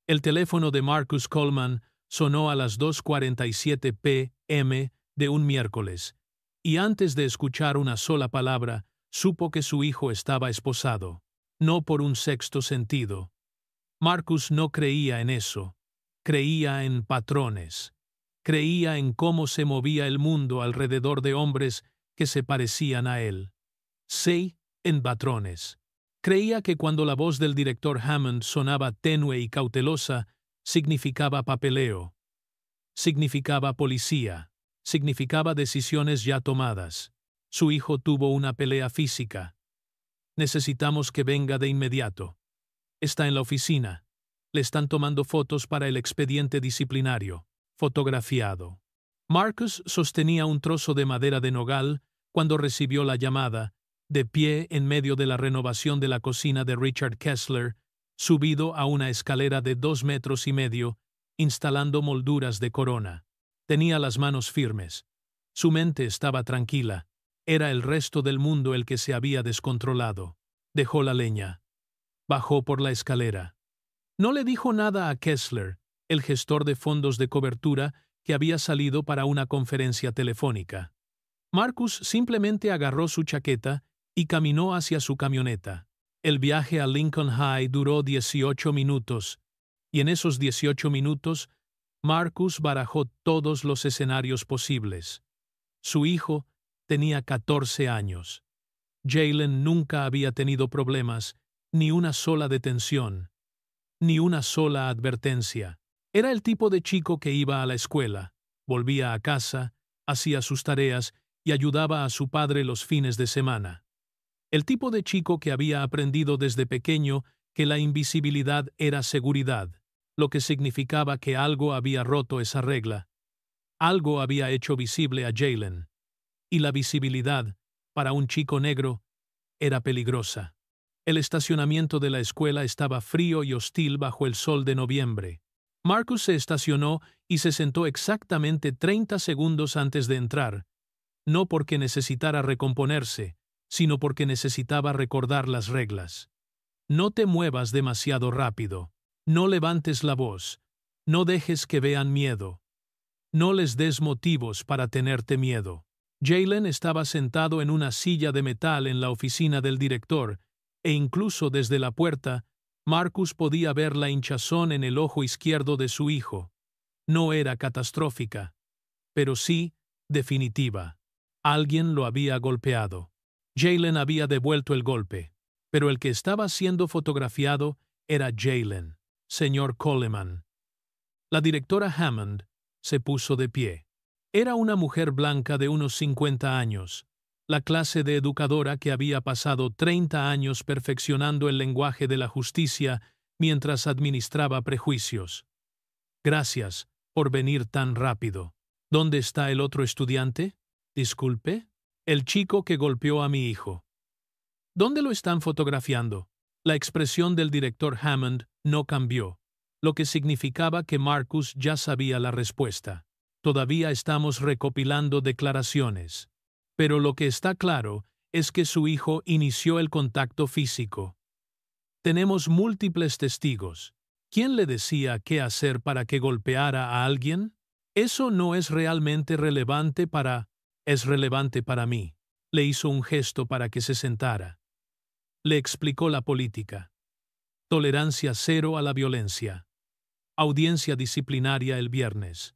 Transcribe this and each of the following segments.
El teléfono de Marcus Coleman sonó a las 2:47 p.m. de un miércoles, y antes de escuchar una sola palabra, supo que su hijo estaba esposado. No por un sexto sentido. Marcus no creía en eso. Creía en patrones. Creía en cómo se movía el mundo alrededor de hombres que se parecían a él. Sí, en patrones. Creía que cuando la voz del director Hammond sonaba tenue y cautelosa, significaba papeleo. Significaba policía. Significaba decisiones ya tomadas. Su hijo tuvo una pelea física. Necesitamos que venga de inmediato. Está en la oficina. Le están tomando fotos para el expediente disciplinario. Fotografiado. Marcus sostenía un trozo de madera de nogal cuando recibió la llamada, de pie en medio de la renovación de la cocina de Richard Kessler, subido a una escalera de 2,5 metros, instalando molduras de corona. Tenía las manos firmes. Su mente estaba tranquila. Era el resto del mundo el que se había descontrolado. Dejó la leña. Bajó por la escalera. No le dijo nada a Kessler, el gestor de fondos de cobertura que había salido para una conferencia telefónica. Marcus simplemente agarró su chaqueta y caminó hacia su camioneta. El viaje a Lincoln High duró 18 minutos, y en esos 18 minutos, Marcus barajó todos los escenarios posibles. Su hijo tenía 14 años. Jaylen nunca había tenido problemas, ni una sola detención, ni una sola advertencia. Era el tipo de chico que iba a la escuela, volvía a casa, hacía sus tareas y ayudaba a su padre los fines de semana. El tipo de chico que había aprendido desde pequeño que la invisibilidad era seguridad, lo que significaba que algo había roto esa regla. Algo había hecho visible a Jaylen. Y la visibilidad, para un chico negro, era peligrosa. El estacionamiento de la escuela estaba frío y hostil bajo el sol de noviembre. Marcus se estacionó y se sentó exactamente 30 segundos antes de entrar, no porque necesitara recomponerse, sino porque necesitaba recordar las reglas. No te muevas demasiado rápido. No levantes la voz. No dejes que vean miedo. No les des motivos para tenerte miedo. Jaylen estaba sentado en una silla de metal en la oficina del director, e incluso desde la puerta, Marcus podía ver la hinchazón en el ojo izquierdo de su hijo. No era catastrófica, pero sí definitiva. Alguien lo había golpeado. Jaylen había devuelto el golpe, pero el que estaba siendo fotografiado era Jaylen, señor Coleman. La directora Hammond se puso de pie. Era una mujer blanca de unos 50 años, la clase de educadora que había pasado 30 años perfeccionando el lenguaje de la justicia mientras administraba prejuicios. Gracias por venir tan rápido. ¿Dónde está el otro estudiante? Disculpe. El chico que golpeó a mi hijo. ¿Dónde lo están fotografiando? La expresión del director Hammond no cambió, lo que significaba que Marcus ya sabía la respuesta. Todavía estamos recopilando declaraciones. Pero lo que está claro es que su hijo inició el contacto físico. Tenemos múltiples testigos. ¿Quién le decía qué hacer para que golpeara a alguien? Eso no es realmente relevante para... Es relevante para mí. Le hizo un gesto para que se sentara. Le explicó la política. Tolerancia cero a la violencia. Audiencia disciplinaria el viernes.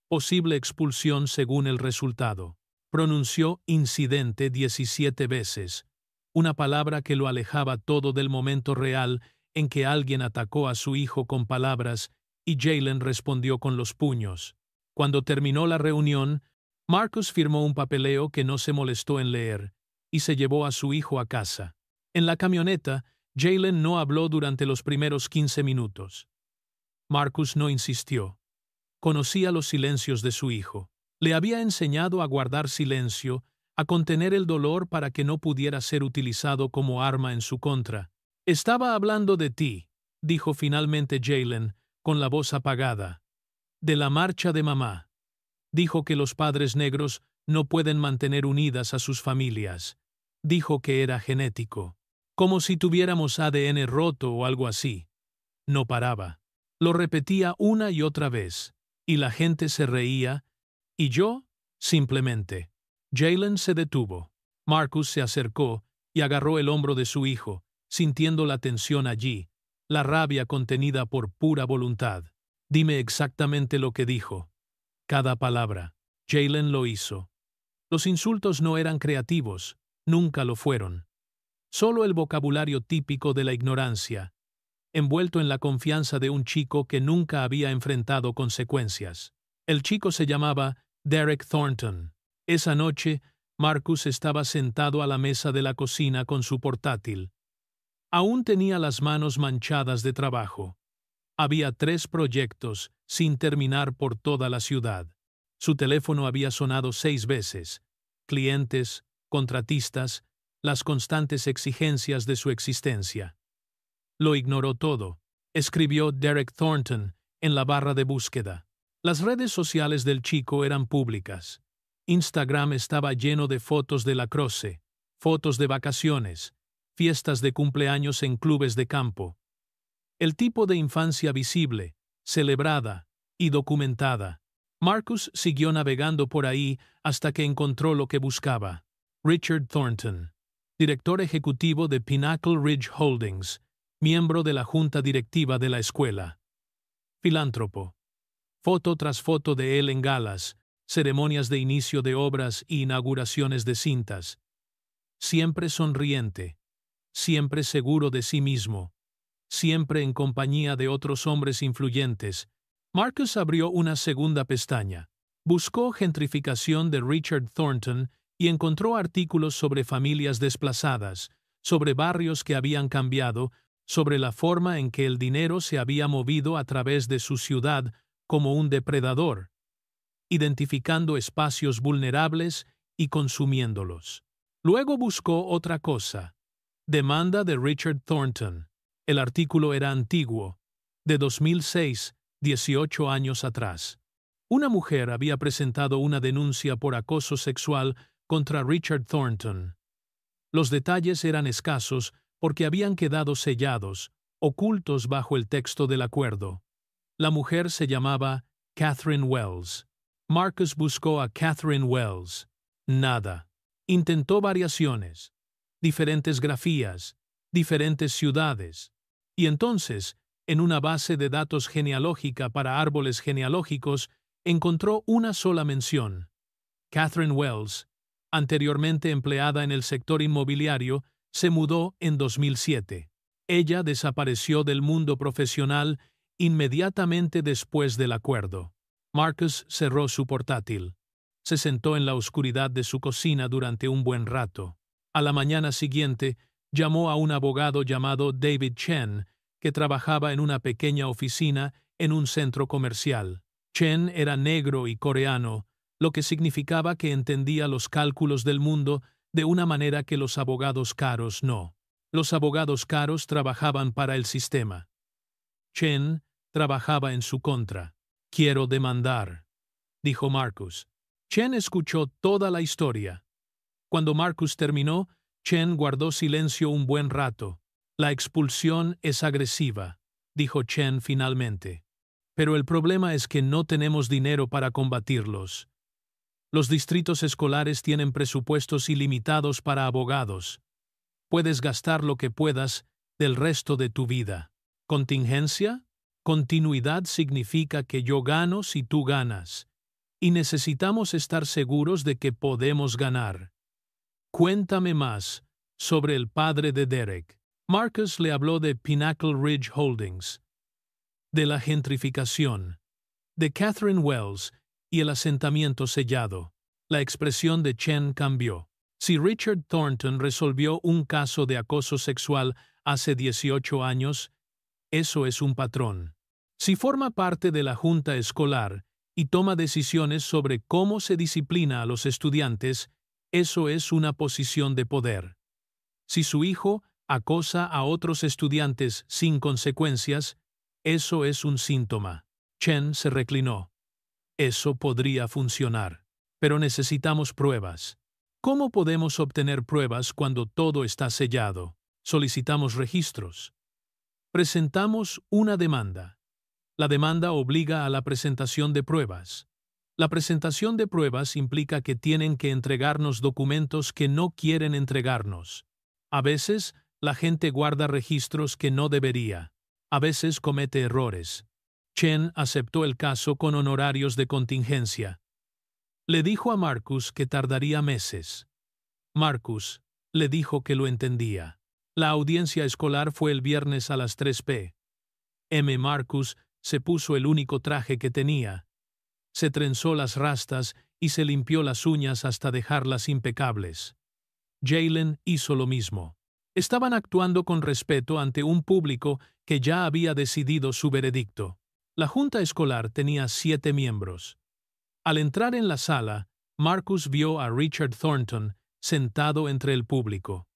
Posible expulsión según el resultado. Pronunció incidente 17 veces, una palabra que lo alejaba todo del momento real en que alguien atacó a su hijo con palabras y Jaylen respondió con los puños. Cuando terminó la reunión, Marcus firmó un papeleo que no se molestó en leer y se llevó a su hijo a casa. En la camioneta, Jaylen no habló durante los primeros 15 minutos. Marcus no insistió. Conocía los silencios de su hijo. Le había enseñado a guardar silencio, a contener el dolor para que no pudiera ser utilizado como arma en su contra. Estaba hablando de ti, dijo finalmente Jaylen, con la voz apagada. De la marcha de mamá. Dijo que los padres negros no pueden mantener unidas a sus familias. Dijo que era genético. Como si tuviéramos ADN roto o algo así. No paraba. Lo repetía una y otra vez, y la gente se reía, y yo, simplemente. Jalen se detuvo. Marcus se acercó y agarró el hombro de su hijo, sintiendo la tensión allí, la rabia contenida por pura voluntad. Dime exactamente lo que dijo. Cada palabra. Jalen lo hizo. Los insultos no eran creativos, nunca lo fueron. Solo el vocabulario típico de la ignorancia, envuelto en la confianza de un chico que nunca había enfrentado consecuencias. El chico se llamaba Derek Thornton. Esa noche, Marcus estaba sentado a la mesa de la cocina con su portátil. Aún tenía las manos manchadas de trabajo. Había 3 proyectos sin terminar por toda la ciudad. Su teléfono había sonado 6 veces. Clientes, contratistas, las constantes exigencias de su existencia. Lo ignoró todo, escribió Derek Thornton en la barra de búsqueda. Las redes sociales del chico eran públicas. Instagram estaba lleno de fotos de lacrosse, fotos de vacaciones, fiestas de cumpleaños en clubes de campo. El tipo de infancia visible, celebrada y documentada. Marcus siguió navegando por ahí hasta que encontró lo que buscaba. Richard Thornton, director ejecutivo de Pinnacle Ridge Holdings, miembro de la junta directiva de la escuela. Filántropo. Foto tras foto de él en galas, ceremonias de inicio de obras y inauguraciones de cintas. Siempre sonriente, siempre seguro de sí mismo, siempre en compañía de otros hombres influyentes. Marcus abrió una segunda pestaña. Buscó gentrificación de Richard Thornton y encontró artículos sobre familias desplazadas, sobre barrios que habían cambiado, sobre la forma en que el dinero se había movido a través de su ciudad como un depredador, identificando espacios vulnerables y consumiéndolos. Luego buscó otra cosa. Demanda de Richard Thornton. El artículo era antiguo, de 2006, 18 años atrás. Una mujer había presentado una denuncia por acoso sexual contra Richard Thornton. Los detalles eran escasos porque habían quedado sellados, ocultos bajo el texto del acuerdo. La mujer se llamaba Catherine Wells. Marcus buscó a Catherine Wells. Nada. Intentó variaciones, diferentes grafías, diferentes ciudades. Y entonces, en una base de datos genealógica para árboles genealógicos, encontró una sola mención. Catherine Wells, anteriormente empleada en el sector inmobiliario, se mudó en 2007. Ella desapareció del mundo profesional inmediatamente después del acuerdo. Marcus cerró su portátil. Se sentó en la oscuridad de su cocina durante un buen rato. A la mañana siguiente, llamó a un abogado llamado David Chen, que trabajaba en una pequeña oficina en un centro comercial. Chen era negro y coreano, lo que significaba que entendía los cálculos del mundo de una manera que los abogados caros no. Los abogados caros trabajaban para el sistema. Chen trabajaba en su contra. «Quiero demandar», dijo Marcus. Chen escuchó toda la historia. Cuando Marcus terminó, Chen guardó silencio un buen rato. «La expulsión es agresiva», dijo Chen finalmente. «Pero el problema es que no tenemos dinero para combatirlos. Los distritos escolares tienen presupuestos ilimitados para abogados. Puedes gastar lo que puedas del resto de tu vida. ¿Contingencia? Continuidad significa que yo gano si tú ganas. Y necesitamos estar seguros de que podemos ganar. Cuéntame más sobre el padre de Derek». Marcus le habló de Pinnacle Ridge Holdings, de la gentrificación, de Catherine Wells y el asentamiento sellado. La expresión de Chen cambió. Si Richard Thornton resolvió un caso de acoso sexual hace 18 años, eso es un patrón. Si forma parte de la junta escolar y toma decisiones sobre cómo se disciplina a los estudiantes, eso es una posición de poder. Si su hijo acosa a otros estudiantes sin consecuencias, eso es un síntoma. Chen se reclinó. Eso podría funcionar. Pero necesitamos pruebas. ¿Cómo podemos obtener pruebas cuando todo está sellado? Solicitamos registros. Presentamos una demanda. La demanda obliga a la presentación de pruebas. La presentación de pruebas implica que tienen que entregarnos documentos que no quieren entregarnos. A veces, la gente guarda registros que no debería. A veces comete errores. Chen aceptó el caso con honorarios de contingencia. Le dijo a Marcus que tardaría meses. Marcus le dijo que lo entendía. La audiencia escolar fue el viernes a las 3 p.m. Marcus se puso el único traje que tenía. Se trenzó las rastas y se limpió las uñas hasta dejarlas impecables. Jalen hizo lo mismo. Estaban actuando con respeto ante un público que ya había decidido su veredicto. La junta escolar tenía 7 miembros. Al entrar en la sala, Marcus vio a Richard Thornton sentado entre el público.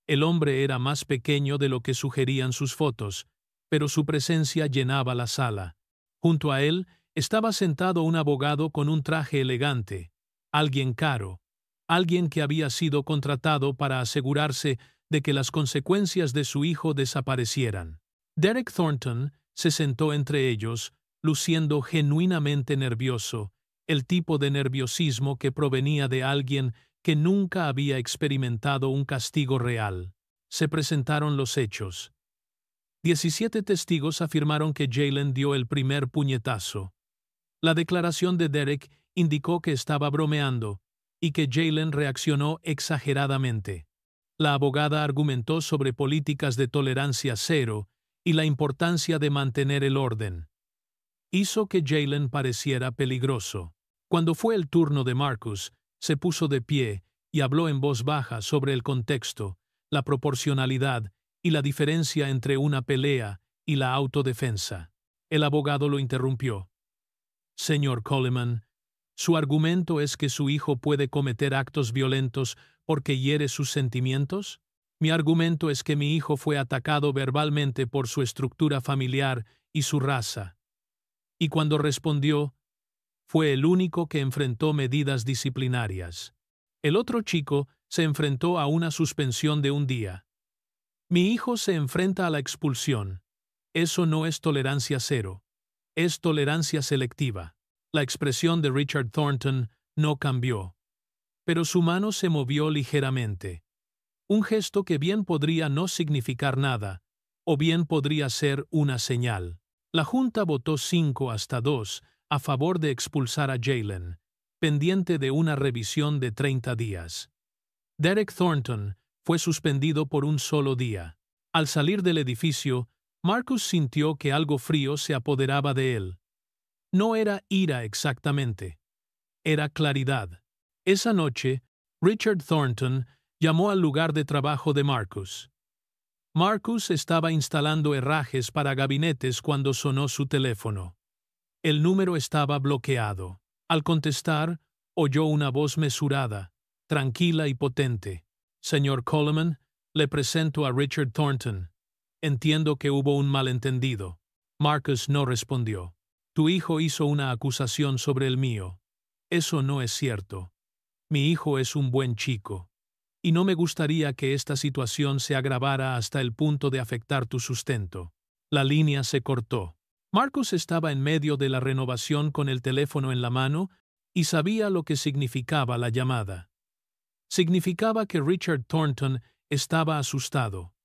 El hombre era más pequeño de lo que sugerían sus fotos, pero su presencia llenaba la sala. Junto a él estaba sentado un abogado con un traje elegante, alguien caro, alguien que había sido contratado para asegurarse de que las consecuencias de su hijo desaparecieran. Derek Thornton se sentó entre ellos, luciendo genuinamente nervioso, el tipo de nerviosismo que provenía de alguien que nunca había experimentado un castigo real. Se presentaron los hechos. 17 testigos afirmaron que Jalen dio el primer puñetazo. La declaración de Derek indicó que estaba bromeando y que Jalen reaccionó exageradamente. La abogada argumentó sobre políticas de tolerancia cero y la importancia de mantener el orden. Hizo que Jalen pareciera peligroso. Cuando fue el turno de Marcus, se puso de pie y habló en voz baja sobre el contexto, la proporcionalidad y la diferencia entre una pelea y la autodefensa. El abogado lo interrumpió. Señor Coleman, ¿su argumento es que su hijo puede cometer actos violentos porque hiere sus sentimientos? Mi argumento es que mi hijo fue atacado verbalmente por su estructura familiar y su raza. Y cuando respondió, fue el único que enfrentó medidas disciplinarias. El otro chico se enfrentó a una suspensión de un día. Mi hijo se enfrenta a la expulsión. Eso no es tolerancia cero. Es tolerancia selectiva. La expresión de Richard Thornton no cambió. Pero su mano se movió ligeramente. Un gesto que bien podría no significar nada, o bien podría ser una señal. La Junta votó 5-2 a favor de expulsar a Jalen, pendiente de una revisión de 30 días. Derek Thornton fue suspendido por un solo día. Al salir del edificio, Marcus sintió que algo frío se apoderaba de él. No era ira exactamente. Era claridad. Esa noche, Richard Thornton llamó al lugar de trabajo de Marcus. Marcus estaba instalando herrajes para gabinetes cuando sonó su teléfono. El número estaba bloqueado. Al contestar, oyó una voz mesurada, tranquila y potente. Señor Coleman, le presento a Richard Thornton. Entiendo que hubo un malentendido. Marcus no respondió. Tu hijo hizo una acusación sobre el mío. Eso no es cierto. Mi hijo es un buen chico. Y no me gustaría que esta situación se agravara hasta el punto de afectar tu sustento. La línea se cortó. Marcus estaba en medio de la renovación con el teléfono en la mano y sabía lo que significaba la llamada. Significaba que Richard Thornton estaba asustado.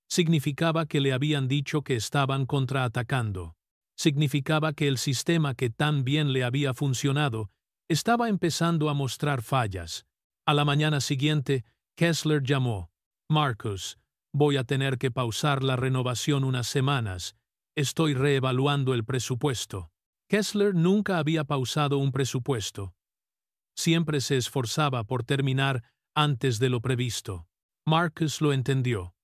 Significaba que le habían dicho que estaban contraatacando. Significaba que el sistema que tan bien le había funcionado estaba empezando a mostrar fallas. A la mañana siguiente, Kessler llamó. Marcus, voy a tener que pausar la renovación unas semanas. Estoy reevaluando el presupuesto. Kessler nunca había pausado un presupuesto. Siempre se esforzaba por terminar antes de lo previsto. Marcus lo entendió.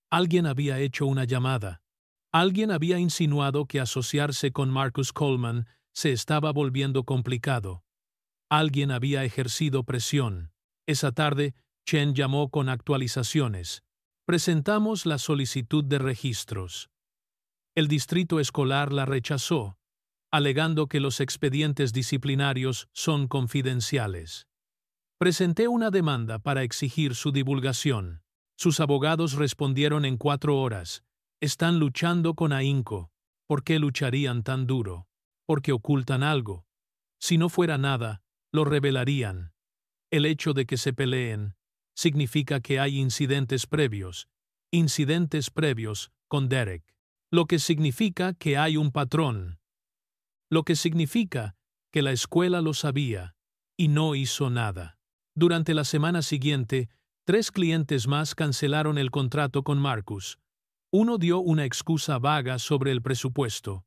Alguien había hecho una llamada. Alguien había insinuado que asociarse con Marcus Coleman se estaba volviendo complicado. Alguien había ejercido presión. Esa tarde, Chen llamó con actualizaciones. Presentamos la solicitud de registros. El distrito escolar la rechazó, alegando que los expedientes disciplinarios son confidenciales. Presenté una demanda para exigir su divulgación. Sus abogados respondieron en 4 horas. Están luchando con ahínco. ¿Por qué lucharían tan duro? Porque ocultan algo. Si no fuera nada, lo revelarían. El hecho de que se peleen significa que hay incidentes previos con Derek. Lo que significa que hay un patrón. Lo que significa que la escuela lo sabía y no hizo nada. Durante la semana siguiente, 3 clientes más cancelaron el contrato con Marcus. Uno dio una excusa vaga sobre el presupuesto.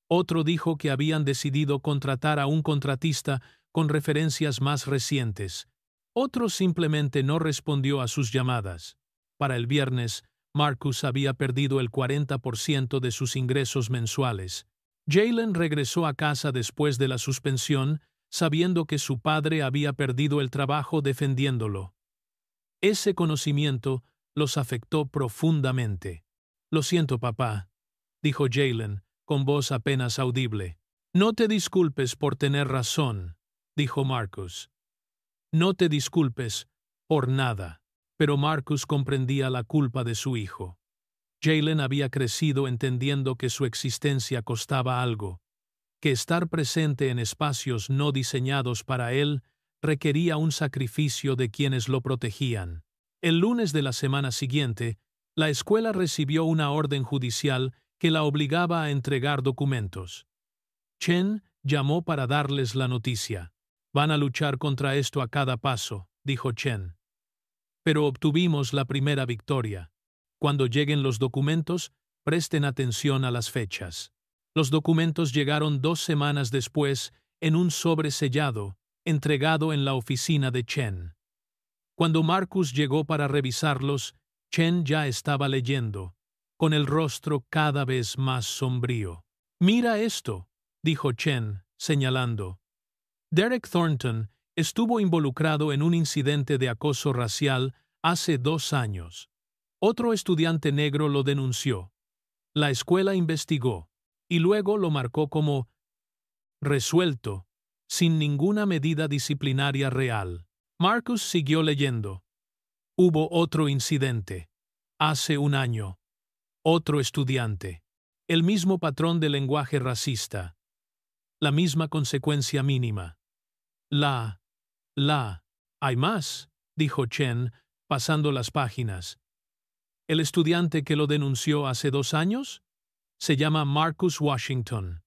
Otro dijo que habían decidido contratar a un contratista con referencias más recientes. Otro simplemente no respondió a sus llamadas. Para el viernes, Marcus había perdido el 40% de sus ingresos mensuales. Jalen regresó a casa después de la suspensión, sabiendo que su padre había perdido el trabajo defendiéndolo. Ese conocimiento los afectó profundamente. «Lo siento, papá», dijo Jalen, con voz apenas audible. «No te disculpes por tener razón», dijo Marcus. «No te disculpes por nada». Pero Marcus comprendía la culpa de su hijo. Jalen había crecido entendiendo que su existencia costaba algo, que estar presente en espacios no diseñados para él requería un sacrificio de quienes lo protegían. El lunes de la semana siguiente, la escuela recibió una orden judicial que la obligaba a entregar documentos. Chen llamó para darles la noticia. «Van a luchar contra esto a cada paso», dijo Chen. «Pero obtuvimos la primera victoria. Cuando lleguen los documentos, presten atención a las fechas». Los documentos llegaron 2 semanas después en un sobre sellado, entregado en la oficina de Chen. Cuando Marcus llegó para revisarlos, Chen ya estaba leyendo, con el rostro cada vez más sombrío. «Mira esto», dijo Chen, señalando. Derek Thornton estuvo involucrado en un incidente de acoso racial hace 2 años. Otro estudiante negro lo denunció. La escuela investigó y luego lo marcó como resuelto, sin ninguna medida disciplinaria real. Marcus siguió leyendo. «Hubo otro incidente. Hace 1 año. Otro estudiante. El mismo patrón de lenguaje racista. La misma consecuencia mínima. «Hay más», dijo Chen, pasando las páginas. «¿El estudiante que lo denunció hace 2 años? Se llama Marcus Washington.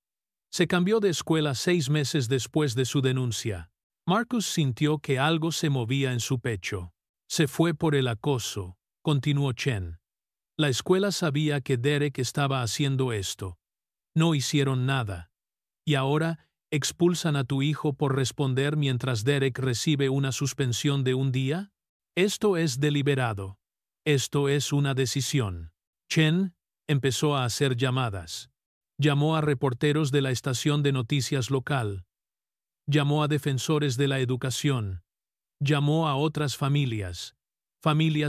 Se cambió de escuela 6 meses después de su denuncia». Marcus sintió que algo se movía en su pecho. «Se fue por el acoso», continuó Chen. «La escuela sabía que Derek estaba haciendo esto. No hicieron nada. Y ahora expulsan a tu hijo por responder mientras Derek recibe una suspensión de 1 día. Esto es deliberado. Esto es una decisión». Chen empezó a hacer llamadas. Llamó a reporteros de la estación de noticias local. Llamó a defensores de la educación. Llamó a otras familias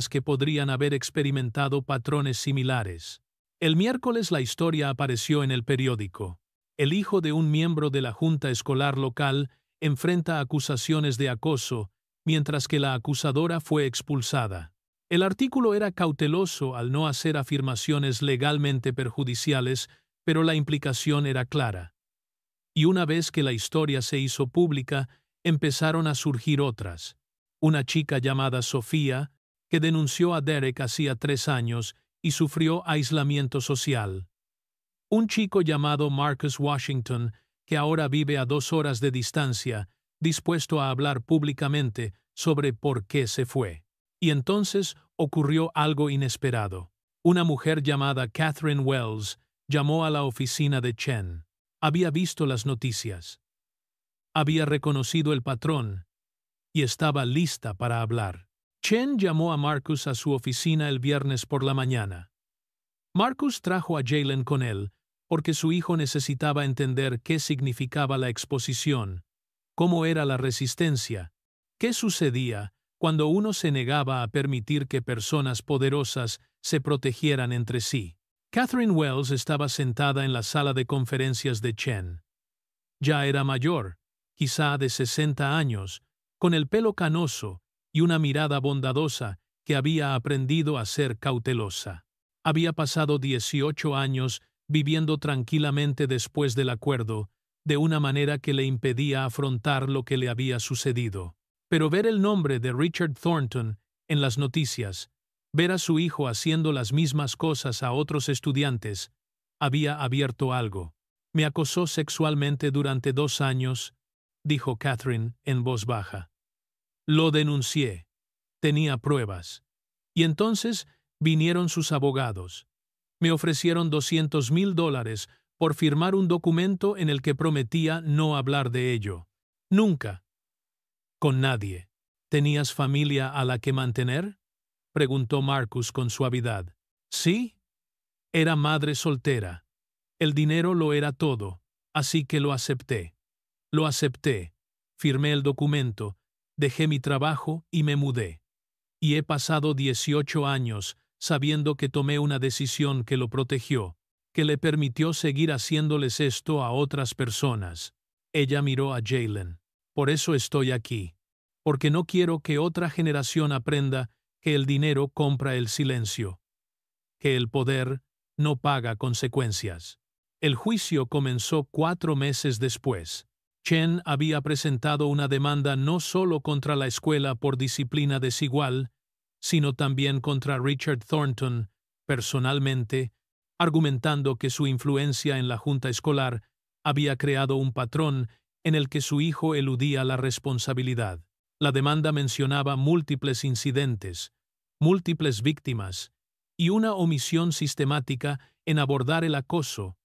que podrían haber experimentado patrones similares. El miércoles la historia apareció en el periódico. El hijo de un miembro de la junta escolar local enfrenta acusaciones de acoso, mientras que la acusadora fue expulsada. El artículo era cauteloso al no hacer afirmaciones legalmente perjudiciales, pero la implicación era clara. Y una vez que la historia se hizo pública, empezaron a surgir otras. Una chica llamada Sofía, que denunció a Derek hacía 3 años y sufrió aislamiento social. Un chico llamado Marcus Washington, que ahora vive a 2 horas de distancia, dispuesto a hablar públicamente sobre por qué se fue. Y entonces ocurrió algo inesperado. Una mujer llamada Catherine Wells llamó a la oficina de Chen. Había visto las noticias. Había reconocido el patrón y estaba lista para hablar. Chen llamó a Marcus a su oficina el viernes por la mañana. Marcus trajo a Jalen con él porque su hijo necesitaba entender qué significaba la exposición, cómo era la resistencia, qué sucedía cuando uno se negaba a permitir que personas poderosas se protegieran entre sí. Catherine Wells estaba sentada en la sala de conferencias de Chen. Ya era mayor, quizá de 60 años, con el pelo canoso y una mirada bondadosa que había aprendido a ser cautelosa. Había pasado 18 años viviendo tranquilamente después del acuerdo, de una manera que le impedía afrontar lo que le había sucedido. Pero ver el nombre de Richard Thornton en las noticias, ver a su hijo haciendo las mismas cosas a otros estudiantes, había abierto algo. Me acosó sexualmente durante 2 años, dijo Catherine en voz baja. Lo denuncié. Tenía pruebas. Y entonces vinieron sus abogados. Me ofrecieron $200,000 por firmar un documento en el que prometía no hablar de ello. Nunca. Con nadie. ¿Tenías familia a la que mantener? Preguntó Marcus con suavidad. Sí. Era madre soltera. El dinero lo era todo, así que lo acepté. Lo acepté. Firmé el documento, dejé mi trabajo y me mudé. Y he pasado 18 años sabiendo que tomé una decisión que lo protegió, que le permitió seguir haciéndoles esto a otras personas. Ella miró a Jaylen. Por eso estoy aquí. Porque no quiero que otra generación aprenda que el dinero compra el silencio. Que el poder no paga consecuencias. El juicio comenzó 4 meses después. Chen había presentado una demanda no solo contra la escuela por disciplina desigual, sino también contra Richard Thornton, personalmente, argumentando que su influencia en la junta escolar había creado un patrón en el que su hijo eludía la responsabilidad. La demanda mencionaba múltiples incidentes, múltiples víctimas, y una omisión sistemática en abordar el acoso,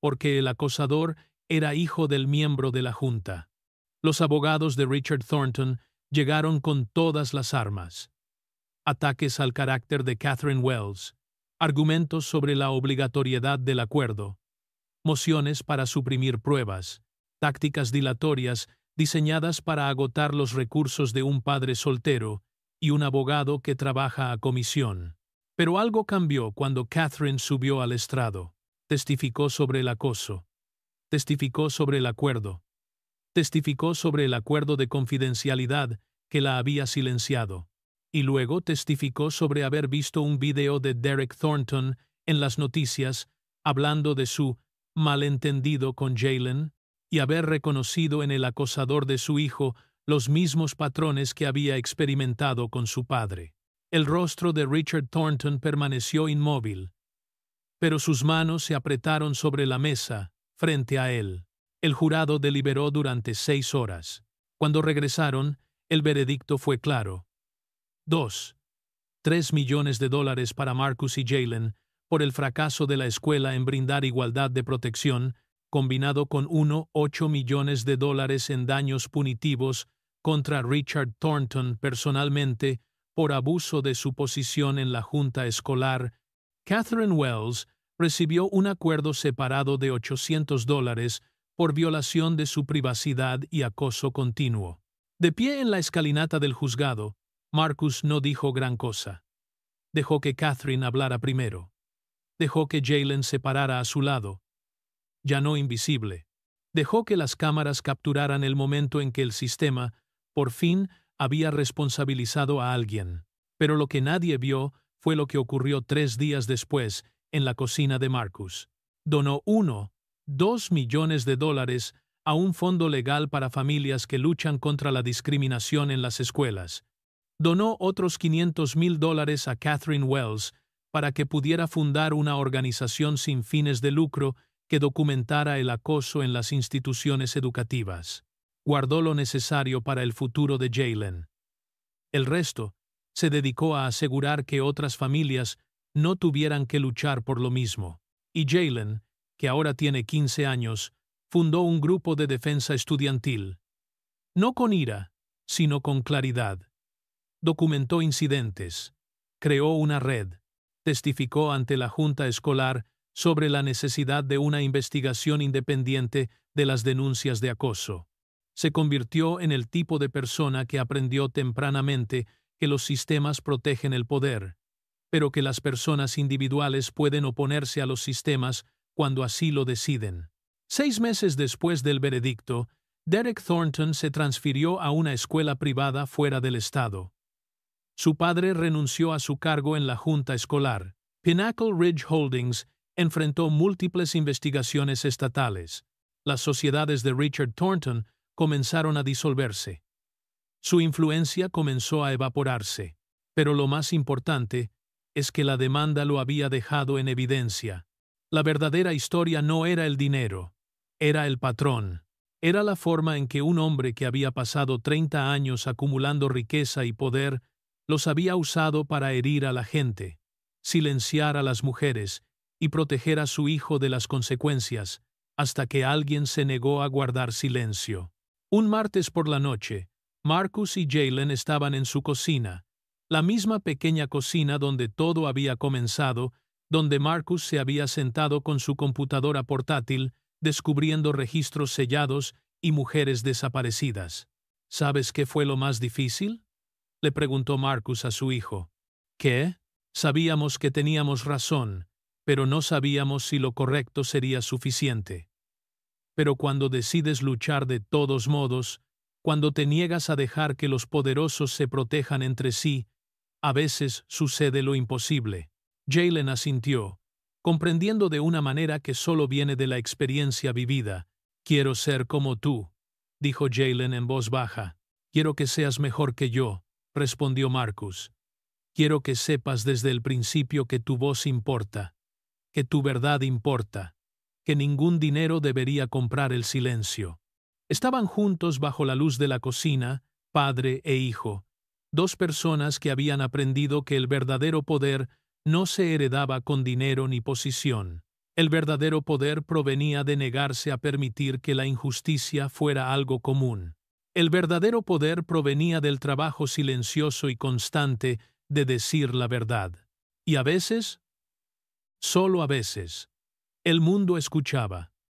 porque el acosador era hijo del miembro de la junta. Los abogados de Richard Thornton llegaron con todas las armas. Ataques al carácter de Catherine Wells, argumentos sobre la obligatoriedad del acuerdo, mociones para suprimir pruebas, tácticas dilatorias diseñadas para agotar los recursos de un padre soltero y un abogado que trabaja a comisión. Pero algo cambió cuando Catherine subió al estrado. Testificó sobre el acoso. Testificó sobre el acuerdo. Testificó sobre el acuerdo de confidencialidad que la había silenciado. Y luego testificó sobre haber visto un video de Derek Thornton en las noticias hablando de su malentendido con Jaylen y haber reconocido en el acosador de su hijo los mismos patrones que había experimentado con su padre. El rostro de Richard Thornton permaneció inmóvil, pero sus manos se apretaron sobre la mesa, frente a él. El jurado deliberó durante 6 horas. Cuando regresaron, el veredicto fue claro. 3 millones de dólares para Marcus y Jaylen por el fracaso de la escuela en brindar igualdad de protección, combinado con 8 millones de dólares en daños punitivos contra Richard Thornton personalmente por abuso de su posición en la junta escolar. Catherine Wells recibió un acuerdo separado de $800 por violación de su privacidad y acoso continuo. De pie en la escalinata del juzgado, Marcus no dijo gran cosa. Dejó que Catherine hablara primero. Dejó que Jaylen se parara a su lado. Ya no invisible. Dejó que las cámaras capturaran el momento en que el sistema, por fin, había responsabilizado a alguien. Pero lo que nadie vio fue lo que ocurrió 3 días después en la cocina de Marcus. Donó 2 millones de dólares a un fondo legal para familias que luchan contra la discriminación en las escuelas. Donó otros $500,000 a Catherine Wells para que pudiera fundar una organización sin fines de lucro que documentara el acoso en las instituciones educativas. Guardó lo necesario para el futuro de Jaylen. El resto se dedicó a asegurar que otras familias no tuvieran que luchar por lo mismo. Y Jaylen, que ahora tiene 15 años, fundó un grupo de defensa estudiantil. No con ira, sino con claridad. Documentó incidentes. Creó una red. Testificó ante la junta escolar sobre la necesidad de una investigación independiente de las denuncias de acoso. Se convirtió en el tipo de persona que aprendió tempranamente que los sistemas protegen el poder, pero que las personas individuales pueden oponerse a los sistemas cuando así lo deciden. 6 meses después del veredicto, Derek Thornton se transfirió a una escuela privada fuera del estado. Su padre renunció a su cargo en la junta escolar. Pinnacle Ridge Holdings enfrentó múltiples investigaciones estatales. Las sociedades de Richard Thornton comenzaron a disolverse. Su influencia comenzó a evaporarse, pero lo más importante es que la demanda lo había dejado en evidencia. La verdadera historia no era el dinero, era el patrón. Era la forma en que un hombre que había pasado 30 años acumulando riqueza y poder los había usado para herir a la gente, silenciar a las mujeres y proteger a su hijo de las consecuencias, hasta que alguien se negó a guardar silencio. Un martes por la noche, Marcus y Jaylen estaban en su cocina, la misma pequeña cocina donde todo había comenzado, donde Marcus se había sentado con su computadora portátil, descubriendo registros sellados y mujeres desaparecidas. ¿Sabes qué fue lo más difícil?, le preguntó Marcus a su hijo. ¿Qué? Sabíamos que teníamos razón, pero no sabíamos si lo correcto sería suficiente. Pero cuando decides luchar de todos modos, cuando te niegas a dejar que los poderosos se protejan entre sí, a veces sucede lo imposible. Jaylen asintió, comprendiendo de una manera que solo viene de la experiencia vivida. Quiero ser como tú, dijo Jaylen en voz baja. Quiero que seas mejor que yo, respondió Marcus. Quiero que sepas desde el principio que tu voz importa, que tu verdad importa, que ningún dinero debería comprar el silencio. Estaban juntos bajo la luz de la cocina, padre e hijo, dos personas que habían aprendido que el verdadero poder no se heredaba con dinero ni posición. El verdadero poder provenía de negarse a permitir que la injusticia fuera algo común. El verdadero poder provenía del trabajo silencioso y constante de decir la verdad. Y a veces, solo a veces, el mundo escuchaba.